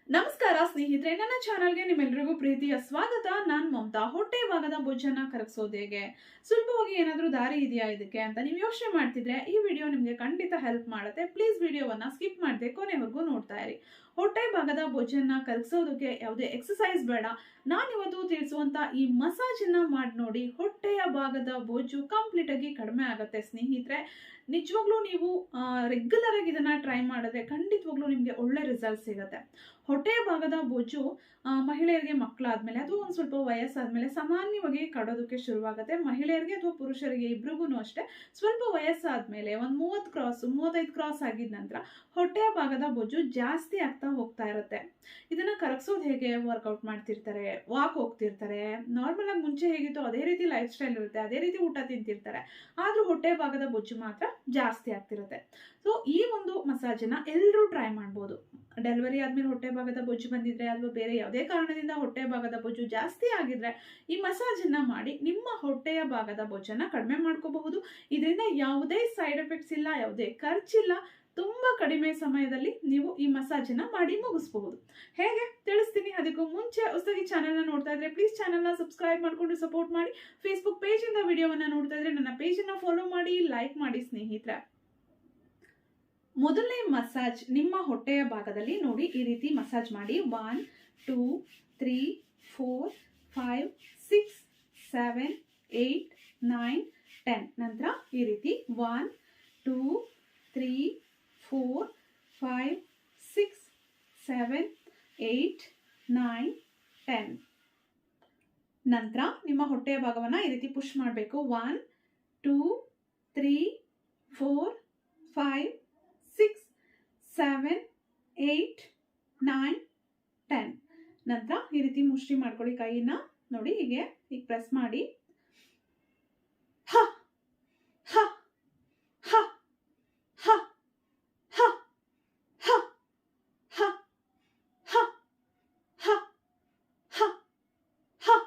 ನಮಸ್ಕಾರ ಸ್ನೇಹಿತರೆ, ನನ್ನ ಚಾನಲ್ಗೆ ನಿಮ್ಮೆಲ್ಲರಿಗೂ ಪ್ರೀತಿಯ ಸ್ವಾಗತ. ನಾನು ಮಮತಾ. ಹೊಟ್ಟೆ ಭಾಗದ ಬೊಜ್ಜನ್ನ ಕರಗಿಸೋದು ಹೇಗೆ, ಸುಲಭವಾಗಿ ಏನಾದರೂ ದಾರಿ ಇದೆಯಾ ಇದಕ್ಕೆ ಅಂತ ನೀವು ಯೋಚನೆ ಮಾಡ್ತಿದ್ರೆ ಈ ವಿಡಿಯೋ ನಿಮಗೆ ಖಂಡಿತ ಹೆಲ್ಪ್ ಮಾಡುತ್ತೆ. ಪ್ಲೀಸ್ ವಿಡಿಯೋವನ್ನ ಸ್ಕಿಪ್ ಮಾಡದೆ ಕೊನೆವರೆಗೂ ನೋಡ್ತಾ ಇರಿ. ಹೊಟ್ಟೆ ಭಾಗದ ಬೊಜ್ಜನ್ನ ಕರಗಿಸೋದಕ್ಕೆ ಯಾವುದೇ ಎಕ್ಸಸೈಸ್ ಬೇಡ. ನಾನಿವತ್ತು ತಿಳಿಸುವಂತ ಈ ಮಸಾಜನ್ನ ಮಾಡಿ ನೋಡಿ, ಹೊಟ್ಟೆಯ ಭಾಗದ ಬೊಜ್ಜು ಕಂಪ್ಲೀಟ್ ಆಗಿ ಕಡಿಮೆ ಆಗುತ್ತೆ ಸ್ನೇಹಿತರೆ. ನಿಜವಾಗ್ಲೂ ನೀವು ರೆಗ್ಯುಲರ್ ಆಗಿ ಇದನ್ನ ಟ್ರೈ ಮಾಡಿದ್ರೆ ಖಂಡಿತವಾಗ್ಲೂ ನಿಮಗೆ ಒಳ್ಳೆ ರಿಸಲ್ಟ್ ಸಿಗುತ್ತೆ. ಹೊಟ್ಟೆಯ ಭಾಗದ ಬೊಜ್ಜು ಮಹಿಳೆಯರಿಗೆ ಮಕ್ಕಳಾದ್ಮೇಲೆ ಅಥವಾ ಒಂದು ಸ್ವಲ್ಪ ವಯಸ್ಸಾದ್ಮೇಲೆ ಸಾಮಾನ್ಯವಾಗಿ ಕಡೋದಕ್ಕೆ ಶುರುವಾಗುತ್ತೆ. ಮಹಿಳೆಯರಿಗೆ ಅಥವಾ ಪುರುಷರಿಗೆ ಇಬ್ರಿಗೂ ಅಷ್ಟೇ ಸ್ವಲ್ಪ ವಯಸ್ಸಾದ್ಮೇಲೆ ಒಂದು 35 ಕ್ರಾಸ್ ಆಗಿದ ನಂತರ ಹೊಟ್ಟೆಯ ಭಾಗದ ಬೊಜ್ಜು ಜಾಸ್ತಿ ಆಗ್ತಾ ಹೋಗ್ತಾ ಇರುತ್ತೆ. ಇದನ್ನ ಕರಗಿಸೋದು ಹೇಗೆ? ವರ್ಕೌಟ್ ಮಾಡ್ತಿರ್ತಾರೆ, ವಾಕ್ ಹೋಗ್ತಿರ್ತಾರೆ, ನಾರ್ಮಲ್ ಆಗಿ ಮುಂಚೆ ಹೇಗಿತ್ತು ಅದೇ ರೀತಿ ಲೈಫ್ ಸ್ಟೈಲ್ ಇರುತ್ತೆ, ಅದೇ ರೀತಿ ಊಟ ತಿಂತಿರ್ತಾರೆ, ಆದ್ರೂ ಹೊಟ್ಟೆ ಭಾಗದ ಬೊಜ್ಜು ಮಾತ್ರ ಜಾಸ್ತಿ ಆಗ್ತಿರುತ್ತೆ. ಸೊ ಈ ಒಂದು ಮಸಾಜನ್ನ ಎಲ್ಲರೂ ಟ್ರೈ ಮಾಡ್ಬೋದು. ಡೆಲಿವರಿ ಆದ್ಮೇಲೆ ಹೊಟ್ಟೆ ಭಾಗದ ಬೊಜ್ಜು ಬಂದಿದ್ರೆ ಅಥವಾ ಬೇರೆ ಯಾವುದೇ ಕಾರಣದಿಂದ ಹೊಟ್ಟೆ ಭಾಗದ ಬೊಜ್ಜು ಜಾಸ್ತಿ ಆಗಿದ್ರೆ ಈ ಮಸಾಜನ್ನ ಮಾಡಿ ನಿಮ್ಮ ಹೊಟ್ಟೆಯ ಭಾಗದ ಬೊಜ್ಜನ್ನ ಕಡಿಮೆ ಮಾಡ್ಕೋಬಹುದು. ಇದರಿಂದ ಯಾವುದೇ ಸೈಡ್ ಎಫೆಕ್ಟ್ಸ್ ಇಲ್ಲ, ಯಾವುದೇ ಖರ್ಚಿಲ್ಲ. ತುಂಬಾ ಕಡಿಮೆ ಸಮಯದಲ್ಲಿ ನೀವು ಈ ಮಸಾಜನ್ನ ಮಾಡಿ ಮುಗಿಸಬಹುದು. ಹೇಗೆ ತಿಳಿಸ್ತೀನಿ. ಅದಕ್ಕೂ ಮುಂಚೆ ಹೊಸದಾಗಿ ಚಾನೆಲ್ನ ನೋಡ್ತಾ ಇದ್ರೆ ಪ್ಲೀಸ್ ಚಾನೆಲ್ನ ಸಬ್ಸ್ಕ್ರೈಬ್ ಮಾಡ್ಕೊಂಡು ಸಪೋರ್ಟ್ ಮಾಡಿ. ಫೇಸ್ಬುಕ್ ಪೇಜ್ ಇಂದ ವಿಡಿಯೋವನ್ನ ನೋಡ್ತಾ ಇದ್ರೆ ನನ್ನ ಪೇಜನ್ನ ಫಾಲೋ ಮಾಡಿ, ಲೈಕ್ ಮಾಡಿ ಸ್ನೇಹಿತರೆ. ಮೊದಲನೇ ಮಸಾಜ್ ನಿಮ್ಮ ಹೊಟ್ಟೆಯ ಭಾಗದಲ್ಲಿ ನೋಡಿ ಈ ರೀತಿ ಮಸಾಜ್ ಮಾಡಿ. 1 2 3 4 5 6 7 8 9 10. ನಂತರ ಈ ರೀತಿ 1 2 3 4 5 6 7 8 9 10. ನಂತರ ನಿಮ್ಮ ಹೊಟ್ಟೆಯ ಭಾಗವನ್ನ ಈ ರೀತಿ ಪುಷ್ ಮಾಡಬೇಕು. 1 2 3 4 5 6 7 8 9 10. ನಂತರ ಈ ರೀತಿ ಮುಷ್ಟಿ ಮಾಡ್ಕೊಳ್ಳಿ. ಕೈಯನ್ನ ನೋಡಿ ಹೀಗೆ ಈಗ ಪ್ರೆಸ್ ಮಾಡಿ. ಹ ಹ ಹ ಹ ಹ ಹ ಹ ಹ ಹ ಹ ಹ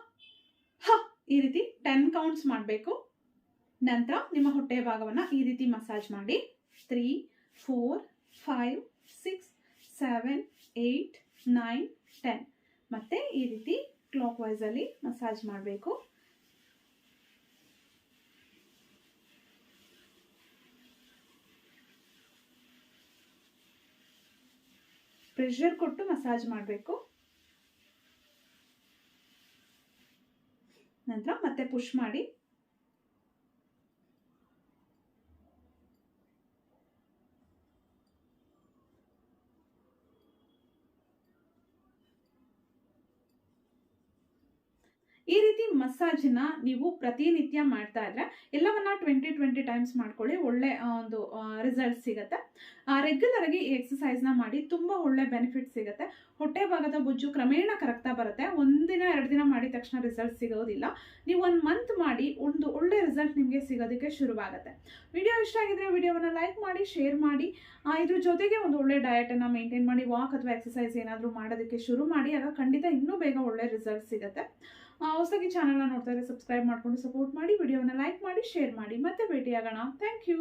ಹ ಈ ರೀತಿ 10 ಕೌಂಟ್ಸ್ ಮಾಡಬೇಕು. ನಂತರ ನಿಮ್ಮ ಹೊಟ್ಟೆಯ ಭಾಗವನ್ನ ಈ ರೀತಿ ಮಸಾಜ್ ಮಾಡಿ. 3 4 5 6 7 8 9 10. ಮತ್ತೆ ಈ ರೀತಿ ಕ್ಲಾಕ್ ವೈಸ್ ಅಲ್ಲಿ ಮಸಾಜ್ ಮಾಡಬೇಕು. ಪ್ರೆಷರ್ ಕೊಟ್ಟು ಮಸಾಜ್ ಮಾಡಬೇಕು. ನಂತರ ಮತ್ತೆ ಪುಷ್ ಮಾಡಿ. ಈ ರೀತಿ ಮಸಾಜ್ನ ನೀವು ಪ್ರತಿನಿತ್ಯ ಮಾಡ್ತಾ ಇದ್ರೆ ಎಲ್ಲವನ್ನ 20 ಟೈಮ್ಸ್ ಮಾಡ್ಕೊಳ್ಳಿ. ಒಳ್ಳೆ ಒಂದು ರಿಸಲ್ಟ್ ಸಿಗುತ್ತೆ. ರೆಗ್ಯುಲರ್ ಆಗಿ ಈ ಎಕ್ಸಸೈಸ್ ನ ಮಾಡಿ, ತುಂಬಾ ಒಳ್ಳೆ ಬೆನಿಫಿಟ್ ಸಿಗುತ್ತೆ. ಹೊಟ್ಟೆ ಭಾಗದ ಬೊಜ್ಜು ಕ್ರಮೇಣ ಕರಗ್ತಾ ಬರುತ್ತೆ. ಒಂದಿನ 2 ದಿನ ಮಾಡಿದ ತಕ್ಷಣ ರಿಸಲ್ಟ್ ಸಿಗೋದಿಲ್ಲ. ನೀವು 1 ಮಂತ್ ಮಾಡಿ ಒಂದು ಒಳ್ಳೆ ರಿಸಲ್ಟ್ ನಿಮಗೆ ಸಿಗೋದಕ್ಕೆ ಶುರುವಾಗುತ್ತೆ. ವಿಡಿಯೋ ಇಷ್ಟ ಆಗಿದ್ರೆ ವಿಡಿಯೋವನ್ನ ಲೈಕ್ ಮಾಡಿ, ಶೇರ್ ಮಾಡಿ. ಇದ್ರ ಜೊತೆಗೆ ಒಂದು ಒಳ್ಳೆ ಡಯಟ್ ಅನ್ನ ಮೇಂಟೈನ್ ಮಾಡಿ, ವಾಕ್ ಅಥವಾ ಎಕ್ಸಸೈಸ್ ಏನಾದರೂ ಮಾಡೋದಕ್ಕೆ ಶುರು ಮಾಡಿ. ಆಗ ಖಂಡಿತ ಇನ್ನೂ ಬೇಗ ಒಳ್ಳೆ ರಿಸಲ್ಟ್ ಸಿಗುತ್ತೆ. ಹೊಸದಾಗಿ ಚಾನೆಲ್ನ ನೋಡ್ತಾ ಇದ್ರೆ ಸಬ್ಸ್ಕ್ರೈಬ್ ಮಾಡ್ಕೊಂಡು ಸಪೋರ್ಟ್ ಮಾಡಿ, ವಿಡಿಯೋವನ್ನ ಲೈಕ್ ಮಾಡಿ, ಶೇರ್ ಮಾಡಿ. ಮತ್ತೆ ಭೇಟಿಯಾಗೋಣ. Thank you.